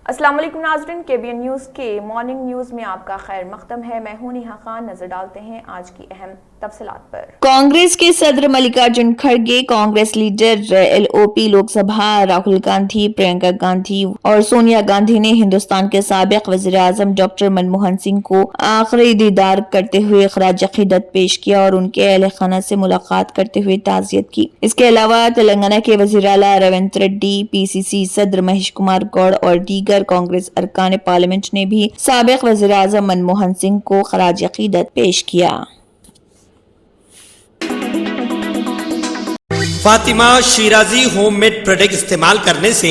अस्सलाम वालेकुम नाज़रीन, KBN न्यूज़ के मॉर्निंग न्यूज़ में आपका खैर मक़दम है। मैं हूं नेहा खान। नजर डालते हैं आज की अहम तफसीलात पर। कांग्रेस के सदर मल्लिकार्जुन खड़गे, कांग्रेस लीडर LOP लोकसभा राहुल गांधी, प्रियंका गांधी और सोनिया गांधी ने हिंदुस्तान के साबिक वज़ीर आज़म डॉक्टर मनमोहन सिंह को आखिरी दीदार करते हुए खराज अक़ीदत पेश किया और उनके अहले खाना से मुलाकात करते हुए ताज़ियत की। इसके अलावा तेलंगाना के वज़ीर आला रेवंत रेड्डी, PCC सदर महेश कुमार गौड़ और दीगर कांग्रेस अरकान पार्लियामेंट ने भी साबिक वज़ीर आज़म मनमोहन सिंह को खराज अक़ीदत पेश किया। फातिमा शिराजी होममेड प्रोडक्ट इस्तेमाल करने से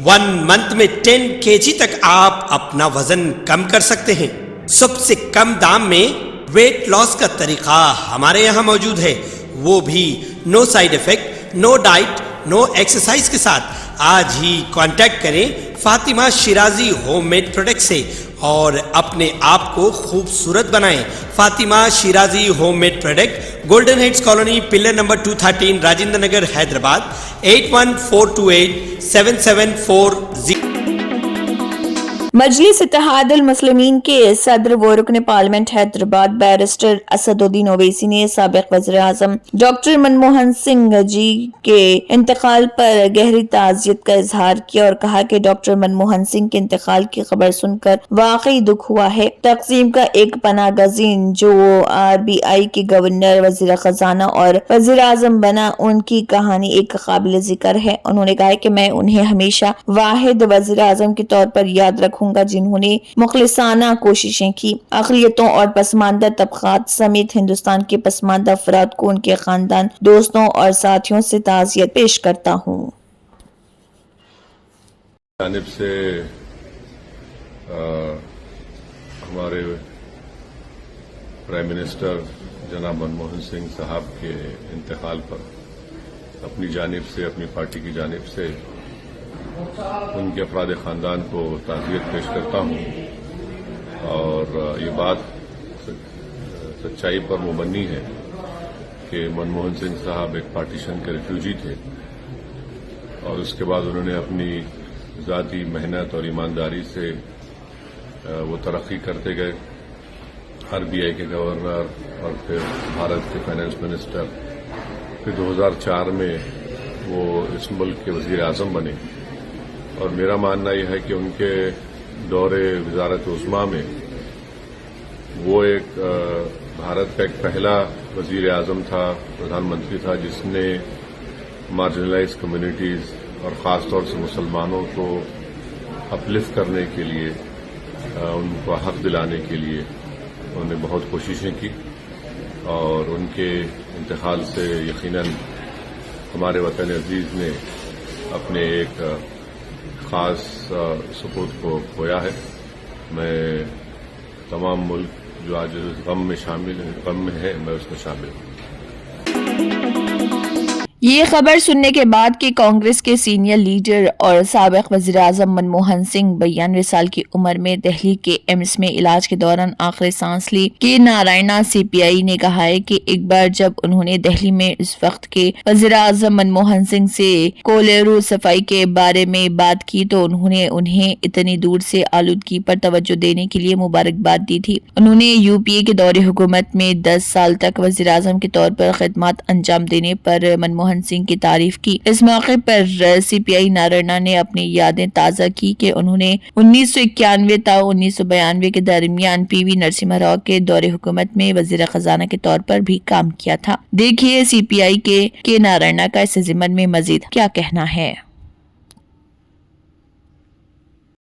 1 मंथ में 10 kg तक आप अपना वजन कम कर सकते हैं। सबसे कम दाम में वेट लॉस का तरीका हमारे यहाँ मौजूद है, वो भी no side effect, no diet, no exercise के साथ। आज ही कांटेक्ट करें फातिमा शिराजी होममेड प्रोडक्ट से और अपने आप को खूबसूरत बनाएं। Fatima Shirazi homemade product, golden heads colony, pillar number 213, Rajendra Nagar, Hyderabad 81428774 Majlis Ittehadul Muslimeen के सदर व रुकन पार्लियामेंट हैदराबाद बैरिस्टर असदुद्दीन ओवैसी ने साबिक वज़ीर आज़म डॉक्टर मनमोहन सिंह जी के इंतकाल पर गहरी ताज़ियत का इजहार किया और कहा कि डॉक्टर मनमोहन सिंह के इंतकाल की खबर सुनकर वाकई दुख हुआ है। तक़सीम का एक पनाह गज़ीन जो RBI के गवर्नर, वज़ीर खजाना और वज़ीर आज़म बना, उनकी कहानी एक काबिल जिक्र है। उन्होंने कहा कि मैं उन्हें हमेशा वाहिद वज़ीर आज़म के तौर पर याद रखूंगा जिन्होंने मुखलिसाना कोशिशें की। अक़लियतों और पसमानदा तबक़ात समेत हिंदुस्तान के पसमानदा अफराद को उनके खानदान, दोस्तों और साथियों से ताज़ियत पेश करता हूँ। जानिब से हमारे प्राइम मिनिस्टर जनाब मनमोहन सिंह साहब के इंतकाल पर अपनी जानिब से, अपनी पार्टी की जानिब से उनके अफराद खानदान को ताज़ियत पेश करता हूँ और ये बात सच्चाई पर मुबन्नी है कि मनमोहन सिंह साहब एक पार्टीशन के रिफ्यूजी थे और उसके बाद उन्होंने अपनी ज़ाती मेहनत और ईमानदारी से वो तरक्की करते गए। RBI के गवर्नर और फिर भारत के फाइनेंस मिनिस्टर, फिर 2004 में वो इस मुल्क के वज़ीर आज़म बने और मेरा मानना यह है कि उनके दौरे वज़ारत उज़्मा में वो एक भारत का एक पहला वज़ीर आज़म था, प्रधानमंत्री था, जिसने मार्जिनलाइज्ड कम्युनिटीज़ और ख़ास तौर से मुसलमानों को अपलिफ्ट करने के लिए, उनको हक दिलाने के लिए उन्होंने बहुत कोशिशें की और उनके इंतकाल से यकीनन हमारे वतन अजीज़ ने अपने एक खास सपूत को खोया है। मैं तमाम मुल्क जो आज गम में है, मैं उसमें शामिल हूँ। ये खबर सुनने के बाद कि कांग्रेस के सीनियर लीडर और साबिक वज़ीर आज़म मनमोहन सिंह 92 साल की उम्र में दिल्ली के एम्स में इलाज के दौरान आखिरी सांस ली, के नारायणा CPI ने कहा है कि एक बार जब उन्होंने दिल्ली में इस वक्त के वज़ीर आज़म मनमोहन सिंह से कोलेरू सफाई के बारे में बात की तो उन्होंने उन्हें इतनी दूर से आलूदगी पर तवज्जो देने के लिए मुबारकबाद दी थी। उन्होंने UPA के दौरे हुकूमत में 10 साल तक वज़ीर आज़म के तौर पर खिदमत अंजाम देने पर मनमोहन सिंह की तारीफ की। इस मौके पर CPI नारायणा ने अपनी यादें ताज़ा की कि उन्होंने 1991 ta 1992 के दरमियान PV नरसिम्हा राव के दौरे हुकूमत में वज़ीर खजाना के तौर पर भी काम किया था। देखिए CPI के नारायणा का इस ज़िमन में मजीद क्या कहना है।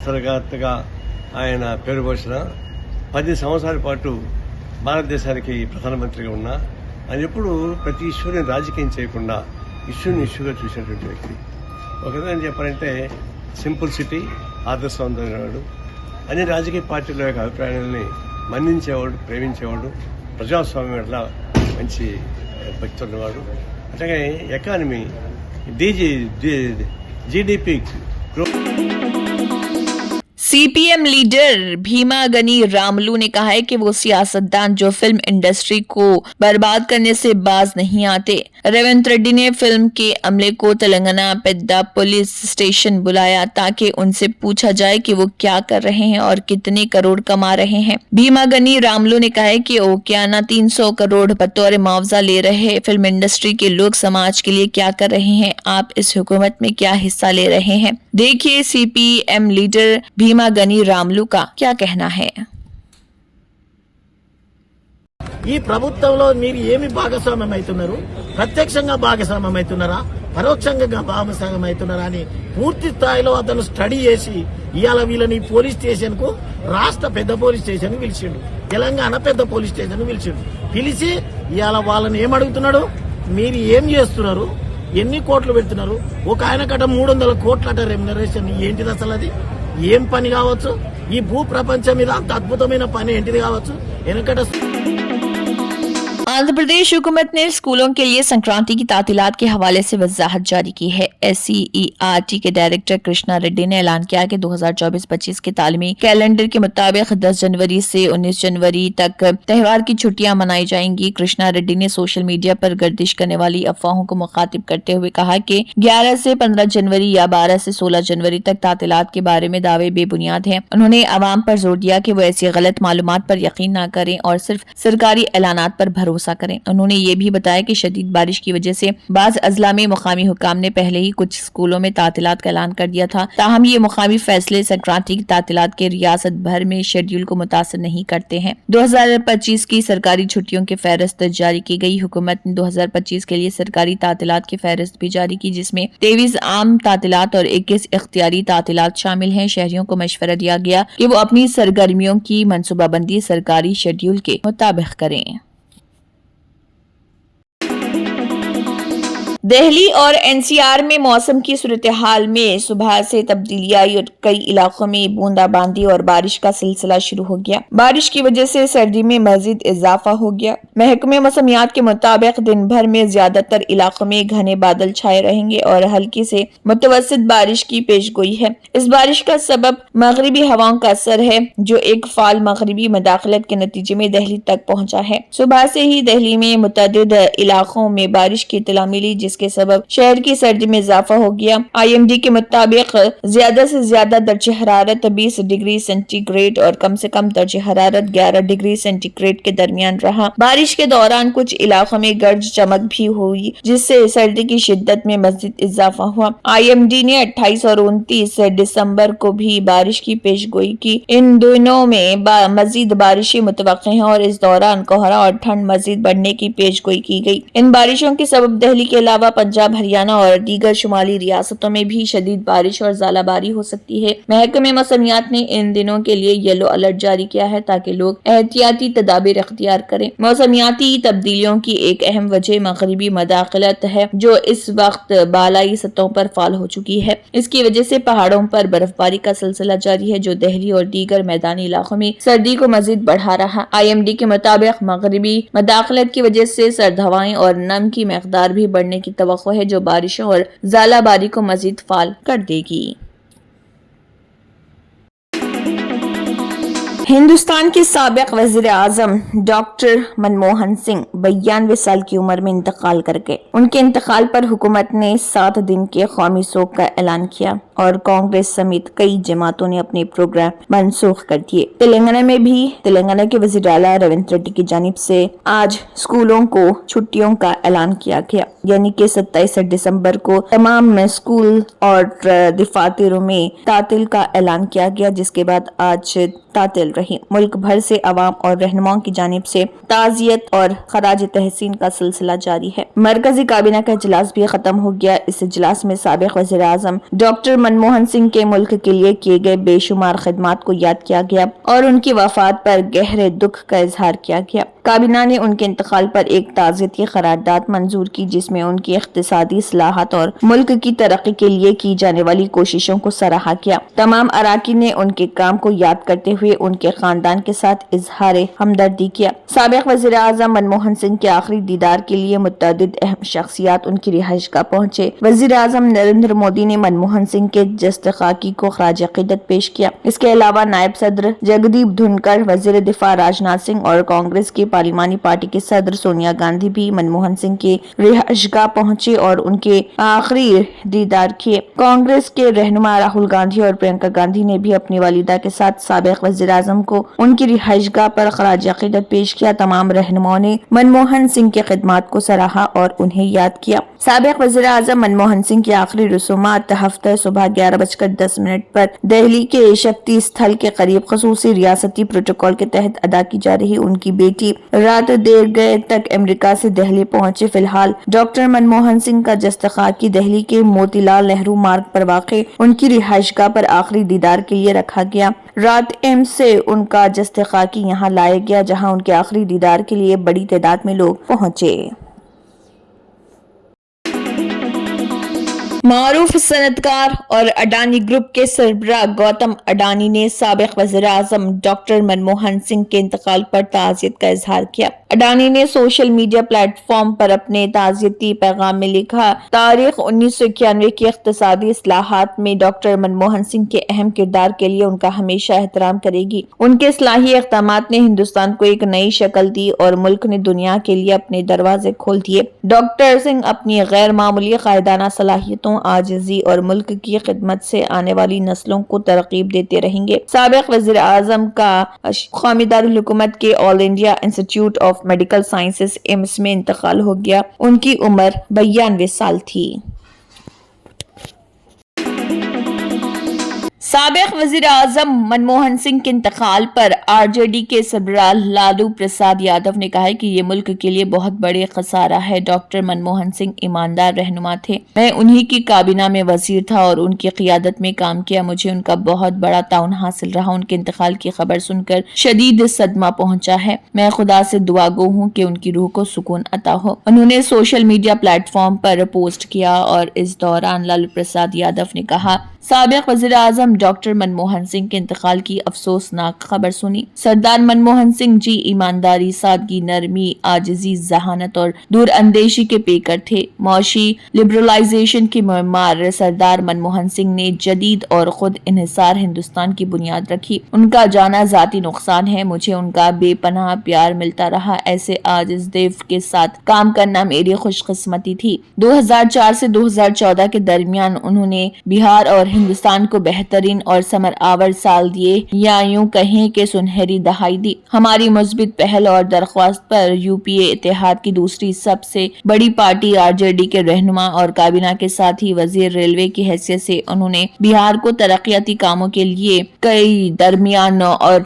అంతర్గతంగా ఆయన పేరు పోసిన 10 సంవత్సరాల పాటు భారతదేశానికి ప్రధానమంత్రిగా ఉన్నా ఆయన ఎప్పుడు ప్రతి ఇష్యూని రాజకీయం చేయకుండా ఇష్యూగా చూసినటువంటి వ్యక్తి. ఒక విధంగా చెప్పాలంటే సింపుల్సిటీ, ఆదర్శవంతమైనవాడు, అన్ని రాజకీయ పార్టీల యొక్క అభిప్రాయాలని మన్నించేవాడు, ప్రేమించేవాడు, ప్రజాస్వామ్యం అట్లా మంచి భక్తి ఉన్నవాడు. అట్లాగే economy, GDP CPM leader Bhima Gani Ramulu ने कहा है कि वो सियासतदान जो फिल्म इंडस्ट्री को बर्बाद करने से बाज नहीं आते। रेवंत रेड्डी ने फिल्म के अमले को तेलंगाना पेद्दा पुलिस स्टेशन बुलाया ताकि उनसे पूछा जाए कि वो क्या कर रहे हैं और कितने करोड़ कमा रहे हैं। भीमा गनी रामलू ने कहा है कि ओकियाना 300 करोड़ बतौर मुआवजा ले रहे फिल्म इंडस्ट्री के लोग समाज के लिए क्या कर रहे हैं, आप इस हुकूमत में क्या हिस्सा ले रहे हैं। देखिए सीपीएम लीडर भीमा गनी రామ్లు का क्या कहना है। ఈ ప్రభుత్వంలో మీరు ఏమి భాగస్వామ్యం అవుతున్నారు, ప్రత్యక్షంగా భాగస్వామ్యం అవుతున్నారా, పరోక్షంగా భాగస్వామ్యం అవుతున్నారా అని పూర్తి స్థాయిలో అతను స్టడీ చేసి ఇవాళ వీళ్ళని పోలీస్ స్టేషన్ కు రాష్ట్ర పెద్ద పోలీస్ స్టేషన్ కు పిలిచిండు, తెలంగాణ పెద్ద పోలీస్ స్టేషన్ కు పిలిచిండు. పిలిచి ఇవాళ వాళ్ళని ఏం అడుగుతున్నాడు, మీరు ఏం చేస్తున్నారు, ఎన్ని కోట్లు పెడుతున్నారు, ఒక ఆయన కట 300 కోట్లట రెమ్యునరేషన్, ఏంటిది అసలు అది ఏం పని కావచ్చు, ఈ భూ ప్రపంచం మీద అంత అద్భుతమైన పని ఏంటిది కావచ్చు. వెనకట आंध्र प्रदेश हुकूमत ने स्कूलों के लिए संक्रांति की तातीलात के हवाले से वजाहत जारी की है। SCERT के डायरेक्टर कृष्णा रेड्डी ने ऐलान किया कि 2024-25 के तालीमी कैलेंडर के मुताबिक 10 जनवरी से 19 जनवरी तक त्योहार की छुट्टियां मनाई जाएंगी। कृष्णा रेड्डी ने सोशल मीडिया पर गर्दिश करने वाली अफवाहों को मुखातिब करते हुए कहा कि 11 से 15 जनवरी या 12 से 16 जनवरी तक तातीलात के बारे में दावे बेबुनियाद हैं। उन्होंने आवाम पर जोर दिया कि वो ऐसी गलत मालूमात पर यकीन न करें और सिर्फ सरकारी ऐलानात पर भरोसा करें। उन्होंने ये भी बताया कि शदीद बारिश की वजह से बाज अजला में मुकामी हुकाम ने पहले ही कुछ स्कूलों में तातीलात का ऐलान कर दिया था, ताहम ये मुकामी फैसले संक्रांति की तातीलात के रियासत भर में शेड्यूल को मुतासर नहीं करते हैं। 2025 की सरकारी छुट्टियों की फहरिस्त जारी की गई। हुकूमत ने 2025 के लिए सरकारी तातीलात की फहरिस्त भी जारी की, जिसमें 23 आम तातीलात और 21 इख्तियारी तातीलात शामिल हैं। शहरियों को मशवरा दिया गया कि वो अपनी सरगर्मियों की मनसूबाबंदी सरकारी शेड्यूल के मुताबिक करें। दिल्ली और एनसीआर में मौसम की सूरत हाल में सुबह से तब्दीली आई और कई इलाकों में बूंदाबांदी और बारिश का सिलसिला शुरू हो गया। बारिश की वजह से सर्दी में मजीद इजाफा हो गया। महकमे मौसमियात के मुताबिक दिन भर में ज्यादातर इलाकों में घने बादल छाए रहेंगे और हल्की से मुतवस्सित बारिश की पेशगोई है। इस बारिश का सबब मगरिबी हवाओं का असर है, जो एक फाल मगरिबी मदाखलत के नतीजे में दिल्ली तक पहुंचा है। सुबह से ही दिल्ली में मुतअद्दिद इलाकों में बारिश की इत्तला मिली, जिसके सबब शहर की सर्दी में इजाफा हो गया। IMD के मुताबिक ज्यादा से ज्यादा दर्जे हरारत 20 डिग्री सेंटीग्रेड और कम से कम दर्जे हरारत 11 डिग्री सेंटीग्रेड के दरमियान रहा। बारिश के दौरान कुछ इलाकों में गर्ज चमक भी हुई, जिससे सर्दी की शिद्दत में मजीद इजाफा हुआ। IMD ने 28 और 29 दिसंबर को भी बारिश की पेशगोई की। इन दिनों में मजीद बारिशें मुतवक्किल हैं और इस दौरान कोहरा और ठंड मजीद बढ़ने की पेशगोई की गई। इन बारिशों के सबब दिल्ली के अलावा पंजाब, हरियाणा और दीगर शुमाली रियासतों में भी शदीद बारिश और ज़ालाबारी हो सकती है। महकमे मौसमियात ने इन दिनों के लिए येलो अलर्ट जारी किया है ताकि लोग एहतियाती तदाबीर इख्तियार करें। मौसमियाती तब्दीलियों की एक अहम वजह मगरिबी मदाखलत है, जो इस वक्त बालाई सतहों पर फाल हो चुकी है। इसकी वजह से पहाड़ों पर बर्फबारी का सिलसिला जारी है, जो दिल्ली और दीगर मैदानी इलाकों में सर्दी को मजीद बढ़ा रहा। IMD के मुताबिक मगरिबी मदाखलत की वजह से सर्द हवाएं और नम की मकदार भी बढ़ने की तवक्को है, जो बारिशों और ज़ालाबारी को मजीद फाल कर देगी। हिंदुस्तान के साबिक वज़ीर आज़म डॉक्टर मनमोहन सिंह 92 साल की उम्र में इंतकाल कर गए। उनके इंतकाल पर हुकूमत ने 7 दिन के कौमी शोक का ऐलान किया और कांग्रेस समेत कई जमातों ने अपने प्रोग्राम मनसूख कर दिए। तेलंगाना में भी तेलंगाना के वज़ीर आला रेवंत रेड्डी की जानिब से आज स्कूलों को छुट्टियों का ऐलान किया गया, यानी कि 27 दिसंबर को तमाम स्कूल और दफातरों में तातिल का ऐलान किया गया, जिसके बाद आज तातिल रही। मुल्क भर से अवाम और रहनुमाओं की जानिब से ताज़ियत और खराज तहसीन का सिलसिला जारी है। मरकजी काबीना का इजलास भी खत्म हो गया। इस इजलास में साबिक वज़ीर आज़म डॉक्टर मनमोहन सिंह के मुल्क के लिए किए गए बेशुमार खिदमात को याद किया गया और उनकी वफात पर गहरे दुख का इजहार किया गया। काबीना ने उनके इंतकाल पर एक ताज़ियती करारदाद मंजूर की, जिसमें उनकी इख्तिसादी इस्लाहात और मुल्क की तरक्की के लिए की जाने वाली कोशिशों को सराहा गया। तमाम अराकीन ने उनके काम को याद करते हुए उनके کے خاندان کے ساتھ اظہار ہمدردی کیا۔ سابق وزیر اعظم منموہن سنگھ کے آخری دیدار کے لیے متعدد اہم شخصیات ان کی رہائش گاہ پہنچے۔ وزیر اعظم نریندر مودی نے منموہن سنگھ کے جسد خاکی کو خراج عقیدت پیش کیا۔ اس کے علاوہ نائب صدر جگدیپ دھنکر، وزیر دفاع راجناتھ سنگھ اور کانگریس کی پارلیمانی پارٹی کے صدر سونیا گاندھی بھی منموہن سنگھ کے رہائش گاہ پہنچے اور ان کے آخری دیدار کیے۔ کانگریس کے رہنما راہل گاندھی اور پرینکا گاندھی نے بھی اپنی والدہ کے ساتھ سابق وزیر اعظم کو ان کی رہائش گاہ پر خراج عقیدت پیش کیا۔ تمام رہنماؤں نے منموہن سنگھ کی خدمات کو سراہا اور انہیں یاد کیا۔ سابق وزیر اعظم منموہن سنگھ کی آخری رسومات ہفتہ صبح 11:10 پر دہلی کے شکتی استھل کے قریب خصوصی ریاستی پروٹوکول کے تحت ادا کی جا رہی۔ ان کی بیٹی رات دیر گئے تک امریکہ سے دہلی پہنچے۔ فی الحال ڈاکٹر منموہن سنگھ کا جسد خاکی دہلی کے موتی لال نہرو مارگ پر واقع ان کی رہائش گاہ پر آخری دیدار کے لیے رکھا گیا۔ رات ایمس سے ان کا جسد خاکی یہاں لایا گیا، جہاں ان کے آخری دیدار کے لیے بڑی تعداد میں لوگ پہنچے۔ معروف صنعتکار اور اڈانی گروپ کے سربراہ گوتم اڈانی نے سابق وزیر اعظم ڈاکٹر منموہن سنگھ کے انتقال پر تعزیت کا اظہار کیا۔ اڈانی نے سوشل میڈیا پلیٹ فارم پر اپنے تعزیتی پیغام میں لکھا، تاریخ 1991 کی اقتصادی اصلاحات میں ڈاکٹر منموہن سنگھ کے اہم کردار کے لیے ان کا ہمیشہ احترام کرے گی۔ ان کے اصلاحی اقدامات نے ہندوستان کو ایک نئی شکل دی اور ملک نے دنیا کے لیے اپنے دروازے کھول دیے۔ ڈاکٹر سنگھ اپنی غیر معمولی قائدانہ صلاحیتوں، عاجزی اور ملک کی خدمت سے آنے والی نسلوں کو ترغیب دیتے رہیں گے۔ سابق وزیر اعظم کا قومی دارالحکومت کے all India institute of medical sciences AIIMS میں انتقال ہو گیا۔ ان کی عمر 92 سال تھی۔ سابق وزیر اعظم منموہن سنگھ کے انتقال پر آر جے ڈی کے سربراہ لالو پرساد یادو نے کہا ہے کہ یہ ملک کے لیے بہت بڑے خسارہ ہے۔ ڈاکٹر منموہن سنگھ ایماندار رہنما تھے۔ میں انہی کی کابینہ میں وزیر تھا اور ان کی قیادت میں کام کیا۔ مجھے ان کا بہت بڑا تعاون حاصل رہا۔ ان کے انتقال کی خبر سن کر شدید صدمہ پہنچا ہے۔ میں خدا سے دعا گو ہوں کہ ان کی روح کو سکون عطا ہو۔ انہوں نے سوشل میڈیا پلیٹ فارم پر پوسٹ کیا اور اس دوران لالو پرساد یادو نے کہا، سابق وزیر اعظم ڈاکٹر منموہن سنگھ کے انتقال کی افسوسناک خبر سنی۔ سردار منموہن سنگھ جی ایمانداری، سادگی، نرمی، عاجزی، ذہانت اور دور اندیشی کے پیکر تھے۔ معاشی لبرلائزیشن کے معمار سردار منموہن سنگھ نے جدید اور خود انحصار ہندوستان کی بنیاد رکھی۔ ان کا جانا ذاتی نقصان ہے۔ مجھے ان کا بے پناہ پیار ملتا رہا۔ ایسے عاجز دیو کے ساتھ کام کرنا میری خوش قسمتی تھی۔ 2004 سے 2014 کے درمیان انہوں نے بہار اور ہندوستان کو بہترین اور ثمر آور سال دیے، یا یوں کہیں کہ سنہری دہائی دی۔ ہماری مثبت پہل اور درخواست پر یو پی اے اتحاد کی دوسری سب سے بڑی پارٹی آر جے ڈی کے رہنما اور کابینہ کے ساتھ ہی وزیر ریلوے کی حیثیت سے انہوں نے بہار کو ترقیاتی کاموں کے لیے کئی درمیان اور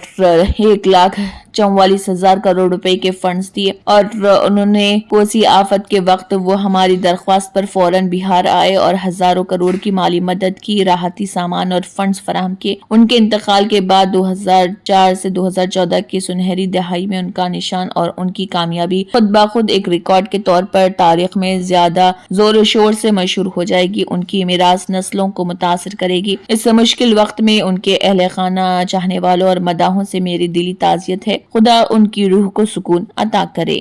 1,44,000 کروڑ روپے کے فنڈز دیے، اور انہوں نے کوسی آفت کے وقت وہ ہماری درخواست پر فوراً بہار آئے اور ہزاروں کروڑ کی مالی مدد کی، راحتی سامان اور فنڈز فراہم کیے۔ ان کے انتقال کے بعد 2004 سے 2014 کی سنہری دہائی میں ان کا نشان اور ان کی کامیابی خود بخود ایک ریکارڈ کے طور پر تاریخ میں زیادہ زور و شور سے مشہور ہو جائے گی۔ ان کی میراث نسلوں کو متاثر کرے گی۔ اس مشکل وقت میں ان کے اہل خانہ، چاہنے والوں اور مداحوں سے میری دلی تعزیت ہے۔ خدا ان کی روح کو سکون عطا کرے۔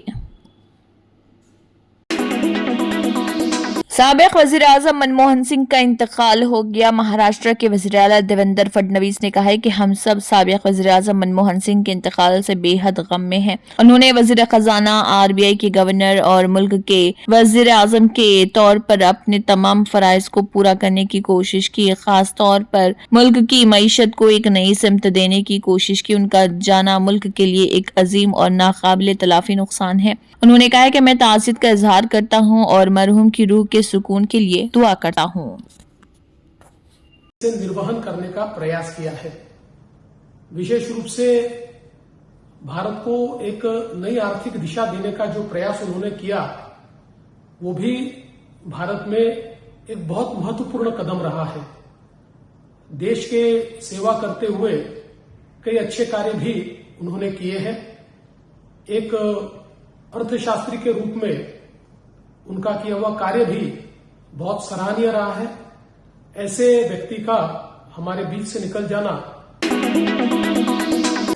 سابق وزیر اعظم منموہن سنگھ کا انتقال ہو گیا۔ مہاراشٹر کے وزیر اعلیٰ دیویندر فڈنویس نے کہا ہے کہ ہم سب سابق وزیر اعظم منموہن سنگھ کے انتقال سے بے حد غم میں ہیں۔ انہوں نے وزیر خزانہ، آر بی آئی کے گورنر اور ملک کے وزیر اعظم کے طور پر اپنے تمام فرائض کو پورا کرنے کی کوشش کی، خاص طور پر ملک کی معیشت کو ایک نئی سمت دینے کی کوشش کی۔ ان کا جانا ملک کے لیے ایک عظیم اور ناقابل تلافی نقصان ہے۔ انہوں نے کہا کہ میں تعزیت کا اظہار کرتا ہوں اور مرحوم کی روح کے سکون کے لیے دعا کرتا ہوں۔ سے نرواہن کرنے کا پریاس کیا ہے۔ विशेष रूप से भारत को एक नई आर्थिक दिशा देने का जो प्रयास उन्होंने किया, वो भी भारत में एक बहुत महत्वपूर्ण कदम रहा है। देश के सेवा करते हुए कई अच्छे कार्य भी उन्होंने किए हैं। एक अर्थशास्त्री के रूप में उनका किया हुआ कार्य भी बहुत सराहनीय रहा है। ऐसे व्यक्ति का हमारे बीच से निकल जाना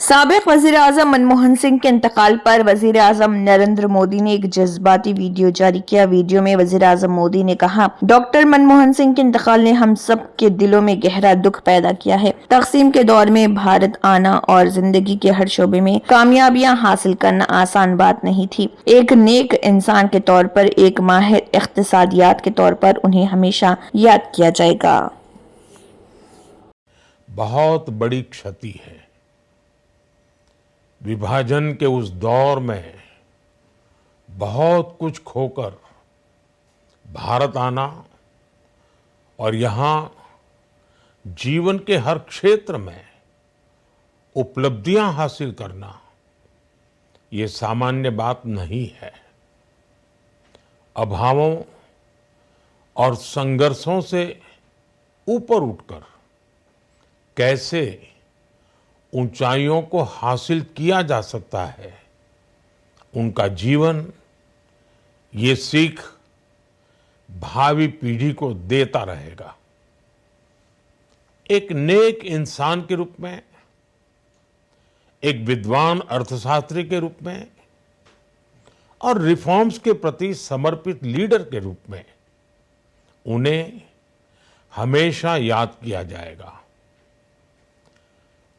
साबिक वजीर आजम मनमोहन सिंह के इंतकाल पर वजीर आजम नरेंद्र मोदी ने एक जज्बाती वीडियो जारी किया। वीडियो में वजीर आजम मोदी ने कहा, डॉक्टर मनमोहन सिंह के इंतकाल ने हम सब के दिलों में गहरा दुख पैदा किया है। तकसीम के दौर में भारत आना और जिंदगी के हर शोबे में कामयाबियां हासिल करना आसान बात नहीं थी। एक नेक इंसान के तौर पर, एक माहिर इख्तिसादियात के तौर पर उन्हें हमेशा याद किया जाएगा। बहुत बड़ी क्षति है। विभाजन के उस दौर में बहुत कुछ खोकर भारत आना और यहाँ जीवन के हर क्षेत्र में उपलब्धियां हासिल करना ये सामान्य बात नहीं है। अभावों और संघर्षों से ऊपर उठकर कैसे ऊंचाइयों को हासिल किया जा सकता है, उनका जीवन ये सीख भावी पीढ़ी को देता रहेगा। एक नेक इंसान के रूप में, एक विद्वान अर्थशास्त्री के रूप में और रिफॉर्म्स के प्रति समर्पित लीडर के रूप में उन्हें हमेशा याद किया जाएगा।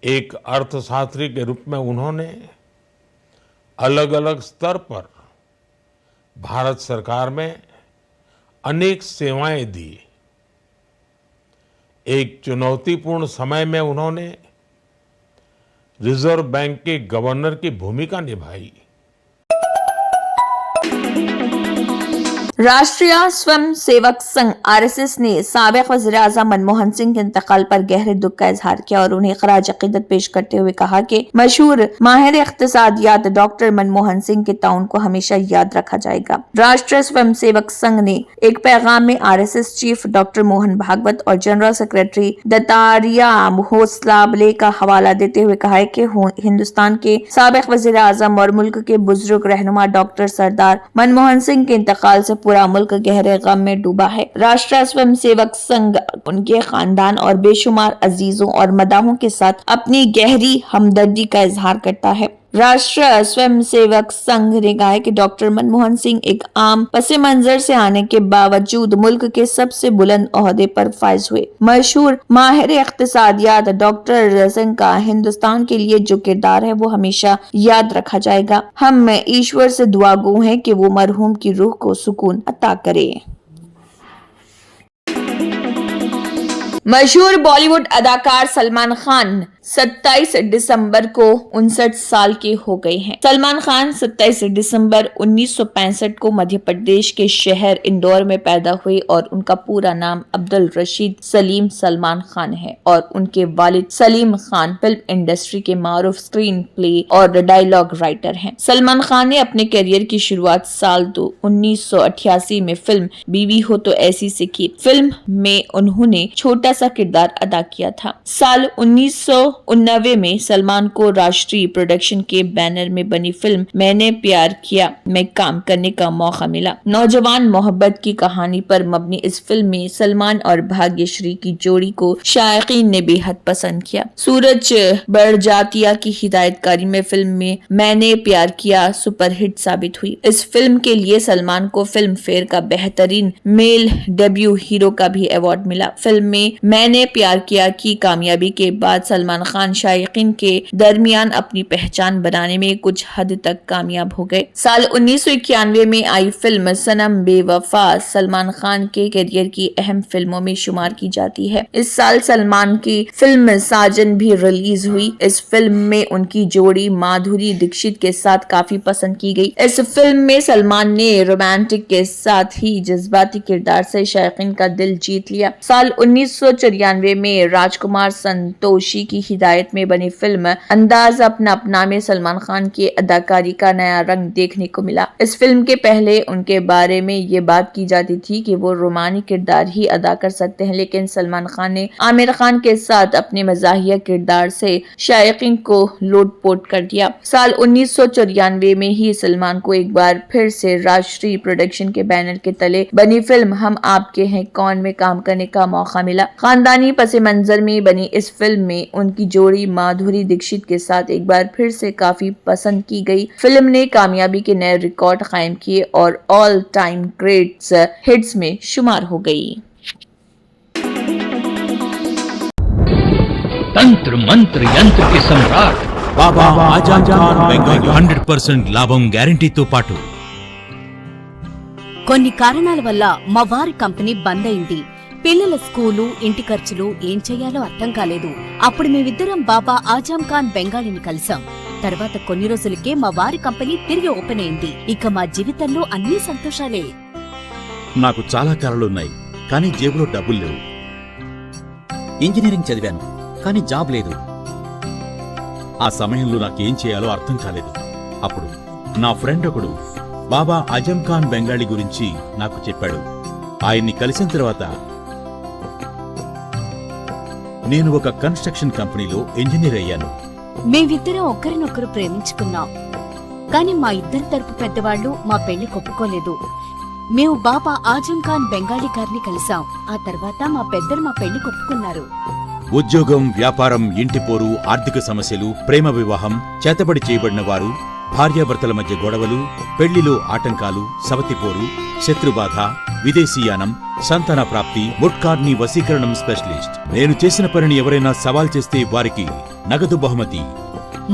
एक अर्थशास्त्री के रूप में उन्होंने अलग अलग स्तर पर भारत सरकार में अनेक सेवाएं दी। एक चुनौतीपूर्ण समय में उन्होंने रिजर्व बैंक के गवर्नर की भूमिका निभाई। राष्ट्रीय स्वयं सेवक संघ आरएसएस ने साबिक वज़ीर आज़म मनमोहन सिंह के इंतकाल पर गहरे दुख का इजहार किया और उन्हें खराज अकीदत पेश करते हुए कहा कि मशहूर माहिर इख्तिसादियात डॉक्टर मनमोहन सिंह के ताउन को हमेशा याद रखा जाएगा। राष्ट्रीय स्वयं सेवक संघ ने एक पैगाम में RSS chief doctor Mohan Bhagwat और जनरल सेक्रेटरी दत्तात्रेय होसलाबले का हवाला देते हुए कहा है कि हिंदुस्तान के साबिक वज़ीर आज़म और मुल्क के बुजुर्ग रहनुमा डॉक्टर सरदार मनमोहन सिंह के इंतकाल से पूरा मुल्क गहरे गम में डूबा है। राष्ट्रीय स्वयं सेवक संघ उनके खानदान और बेशुमार अजीजों और मदाहों के साथ अपनी गहरी हमदर्दी का इजहार करता है। राष्ट्रीय स्वयं सेवक संघ ने कहा कि डॉक्टर मनमोहन सिंह एक आम पसे मंजर से आने के बावजूद मुल्क के सबसे बुलंद ओहदे पर फाइज हुए। मशहूर माहिर इख्तिसादियात डॉक्टर सिंह का हिंदुस्तान के लिए जो किरदार है वो हमेशा याद रखा जाएगा। हम ईश्वर से दुआ गो हैं कि वो मरहूम की रूह को सुकून अता करे। मशहूर बॉलीवुड अदाकार सलमान खान 27 दिसंबर को 59 साल के हो गए हैं। सलमान खान 27 दिसंबर 1965 को मध्य प्रदेश के शहर इंदौर में पैदा हुए और उनका पूरा नाम अब्दुल रशीद सलीम सलमान खान है और उनके वालिद सलीम खान फिल्म इंडस्ट्री के मारूफ स्क्रीन प्ले और डायलॉग राइटर हैं। सलमान खान ने अपने करियर की शुरुआत साल 1988 में फिल्म बीवी हो तो ऐसी से की। फिल्म में उन्होंने छोटा सा किरदार अदा किया था। साल 1999 में सलमान को राष्ट्रीय प्रोडक्शन के बैनर में बनी फिल्म मैंने प्यार किया में काम करने का मौका मिला। नौजवान मोहब्बत की कहानी पर मबनी इस फिल्म में सलमान और भाग्यश्री की जोड़ी को शायकीन ने बेहद पसंद किया। सूरज बड़जातिया की हिदायतकारी में फिल्म में मैंने प्यार किया सुपरहिट साबित हुई। इस फिल्म के लिए सलमान को फिल्म फेयर का बेहतरीन मेल डेब्यू हीरो का भी अवार्ड मिला। फिल्म में मैंने प्यार किया की कामयाबी के बाद सलमान खान शायकीन के दरमियान अपनी पहचान बनाने में कुछ हद तक कामयाब हो गए। साल 1991 में आई फिल्म सनम बेवफा सलमान खान के करियर की अहम फिल्मों में शुमार की जाती है। इस साल सलमान की फिल्म साजन भी रिलीज हुई। इस फिल्म में उनकी जोड़ी माधुरी दीक्षित के साथ काफी पसंद की गई। इस फिल्म में सलमान ने रोमांटिक के साथ ही जज्बाती किरदार से शायकीन का दिल जीत लिया। साल 1994 में राजकुमार संतोषी की हिदायत में बनी फिल्म अंदाज अपना अपना में सलमान खान की अदाकारी का नया रंग देखने को मिला। इस फिल्म के पहले उनके बारे में ये बात की जाती थी कि वो रोमानी किरदार ही अदा कर सकते हैं, लेकिन सलमान खान ने आमिर खान के साथ अपने मज़ाहिया किरदार से शायकीन को लोटपोट कर दिया। साल 1994 में ही सलमान को एक बार फिर से राष्ट्रीय प्रोडक्शन के बैनर के तले बनी फिल्म हम आपके हैं कौन में काम करने का मौका मिला। खानदानी पस मंजर में बनी इस फिल्म में उनकी जोड़ी माधुरी दीक्षित के साथ एक बार फिर से काफी पसंद की गई। फिल्म ने कामयाबी के नए रिकॉर्ड कायम किए और ऑल टाइम ग्रेट्स हिट्स में शुमार हो गई। तंत्र मंत्र यंत्र के सम्राट బాబా ఆజమ్ ఖాన్ బెంగాలీ 100% లాభం గ్యారంటీతో పాటు. కొన్ని కారణాల వల్ల మా వారి కంపెనీ బంద్ అయింది. పిల్లల స్కూలు, ఇంటి ఖర్చులు ఏం చెయ్యాలో అర్థం కాలేదు. అప్పుడు మేమిద్దరం బాబా ఆజమ్ ఖాన్ బెంగాలీని కలిసాం. తర్వాత కొన్ని రోజులకే మా వారి కంపెనీ తిరిగి ఓపెన్ అయింది. ఇక మా జీవితంలో అన్ని సంతోషాలే. నాకు చాలా కలలున్నాయి, కానీ జేబులో డబ్బులు లేవు. ఇంజనీరింగ్ చదివాను, కానీ జాబ్ లేదు. ఆ సమయంలో నాకేం చేయాలో అర్థం కాలేదు. అప్పుడు నా ఫ్రెండ్ ఒకడు బాబా ఆజమ్ ఖాన్ బెంగాలీ గురించి నాకు చెప్పాడు. ఆయన్ని కలిసిన తర్వాత నేను ఒక కన్స్ట్రక్షన్ కంపెనీలో ఇంజనీర్ అయ్యాను. మేమిద్దరం ఒకరినొకరు ప్రేమించుకున్నాం. కాని మా ఇద్దరి తరపు పెద్దవాళ్లు మా పెళ్లి ఒప్పుకోలేదు. మేము బాబా ఆజమ్ ఖాన్ బెంగాలీ గారిని కలిసాం. ఆ తర్వాత మా పెద్దలు మా పెళ్లి ఒప్పుకున్నారు. ఉద్యోగం, వ్యాపారం, ఇంటి పోరు, ఆర్థిక సమస్యలు, ప్రేమ వివాహం, చేతబడి చేయబడిన వారు, భార్యాభర్తల మధ్య గొడవలు, పెళ్లిలో ఆటంకాలు, సవతిపోరు, శత్రుబాధ, విదేశీయానం, సంతాన ప్రాప్తి, ముట్కార్ని వశీకరణం స్పెషలిస్ట్. నేను చేసిన పనిని ఎవరైనా సవాల్ చేస్తే వారికి నగదు బహుమతి.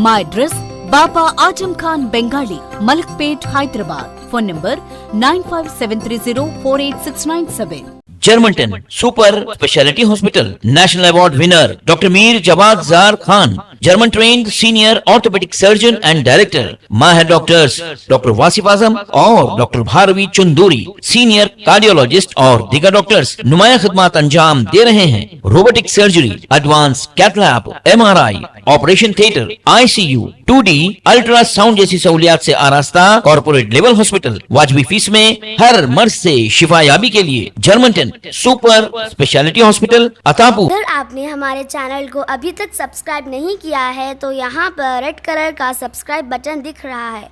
మా address Baba Azam Khan Bengali, Malakpet, Hyderabad. Phone number 9573048697. Germanten super speciality hospital, national award winner doctor Mir Jawad Zar Khan, German trained senior orthopaedic surgeon and director, माहिर डॉक्टर्स डॉक्टर वासिफ आजम और doctor Bhargavi Chunduri, senior cardiologist और दीगर डॉक्टर्स नुमाया खिदमत अंजाम दे रहे हैं। Robotic surgery, advance cath lab, MRI, operation theatre, ICU, 2D ultrasound जैसी सहूलियात से आरास्ता कॉर्पोरेट लेवल हॉस्पिटल। वाजबी फीस में हर मर्ज से शिफायाबी के लिए जर्मनटन सुपर स्पेशलिटी हॉस्पिटल, अतापू। अगर आपने हमारे चैनल को अभी तक सब्सक्राइब नहीं किया है तो यहाँ पर रेड कलर का सब्सक्राइब बटन दिख रहा है,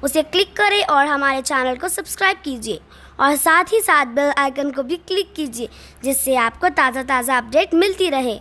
उसे क्लिक करें और हमारे चैनल को सब्सक्राइब कीजिए और साथ ही साथ बेल आइकन को भी क्लिक कीजिए, जिससे आपको ताज़ा अपडेट मिलती रहे।